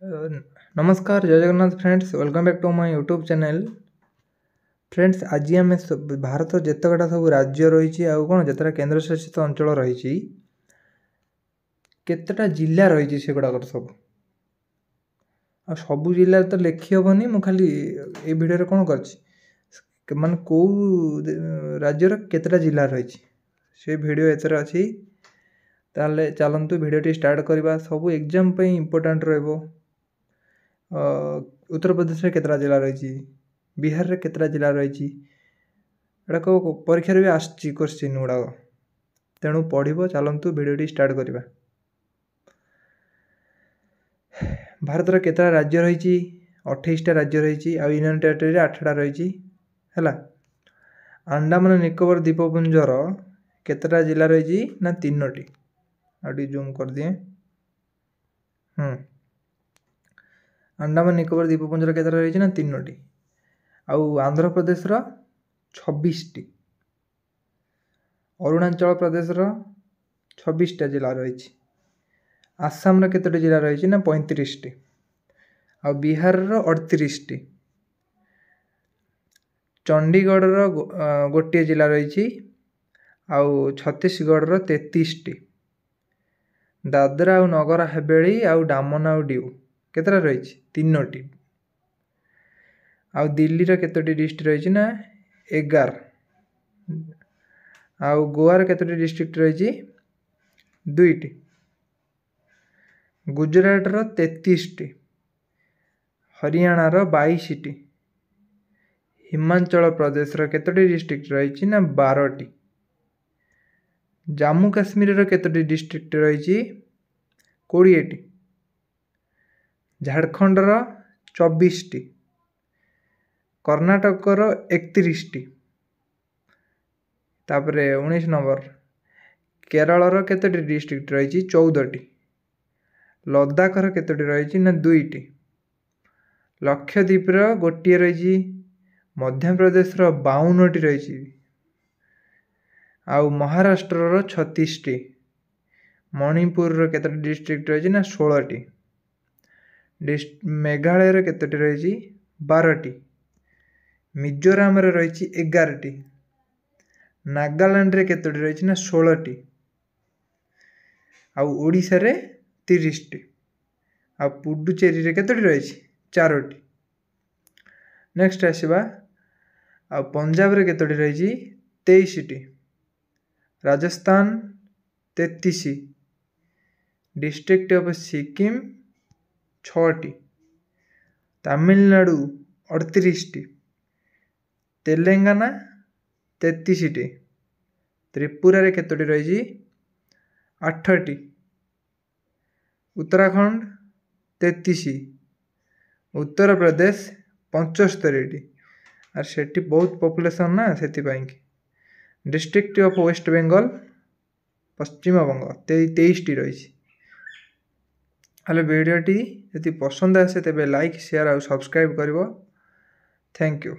नमस्कार जय Jagannath friends welcome back to my YouTube channel friends आज आम भारत जितकटा सब राज्य रही कौन जितना केन्द्र शासित अंचल रही केतटा जिला रही से गुड़ाक सब आ सबू जिले तो लिखी हेनी मु खाली ये वीडियो कौन कर मान कौ राज्यर केतटा जिला रही से वीडियो एथर अच्छी ताले चलतु वीडियो स्टार्ट करवा सब एग्जाम पे इम्पोर्टेंट रहिबो। उत्तर प्रदेश में केतटा जिला रही बिहार रे केतटा जिला रही एटाक परीक्षा भी आसची क्वेश्चन गुड़ाक तेणु पढ़ो चलतु वीडियो स्टार्ट करवा। भारत केतटा राज्य रही 28टा राज्य रही आ यूनियन टेरिटरी 8टा रही है। अंडमान निकोबर द्वीपपुंजर केतटा जिला रही ना 3टी आगे जूम कर दिए। अंडमान निकोबर द्वीपपुंजर केतटा रही ना 3टी आउ आंध्र प्रदेश 26टी अरुणाचल प्रदेश 26टा जिला रही आसाम केतोटी जिला रही ना 35टी आ बिहार 38टी चंडीगढ़ गोटे जिला रही आउ छत्तीसगढ़ 33टी दादरा और नगर हवेली आउ डामन आउ डिउ केतटा रही 3टी आउ दिल्ली केतोटी डिस्ट्रिक्ट रही ना 11 आउ गोवार केतोटी डिस्ट्रिक्ट रही 2टी गुजरात 33टी हरियाणा 22टी हिमाचल प्रदेश केतोटी डिस्ट्रिक्ट रही ना 12टी जम्मू काश्मीर केतोटी डिस्ट्रिक्ट रही 20टी झारखंड 24टी कर्णाटक 31टी तापरे 19 नंबर केरल केतोटी डिस्ट्रिक्ट रही 14टी लद्दाख केतोटी रही ना 2टी लक्षद्वीप गोटे रही मध्य प्रदेश 52टी रही आउ महाराष्ट्र 36टी मणिपुर केतोटी डिस्ट्रिक्ट रही ना 16टी मेघालय केतोटी रही 12टी मिजोराम रही 11टी नागालैंड केतोटी रही ना 16टी आउ ओडिशा रे 30टी आ पुडुचेरी केतोटी रही 4टी। नेक्स्ट आसवा आ पंजाब रे केतोटी रही 23टी राजस्थान 33 डिस्ट्रिक्ट ऑफ सिक्किम 6टी तमिलनाडु 38टी तेलंगाना 33टी त्रिपुरा केतोटी रही 8टी उत्तराखंड 33 उत्तर प्रदेश 75टी और सेठी बहुत पॉपुलेशन ना से district of west Bengal Paschim Banga 23टी रही हेलो वीडियोटी यदि पसंद आसे तेबे लाइक शेयर और सब्सक्राइब करिवो। Thank you.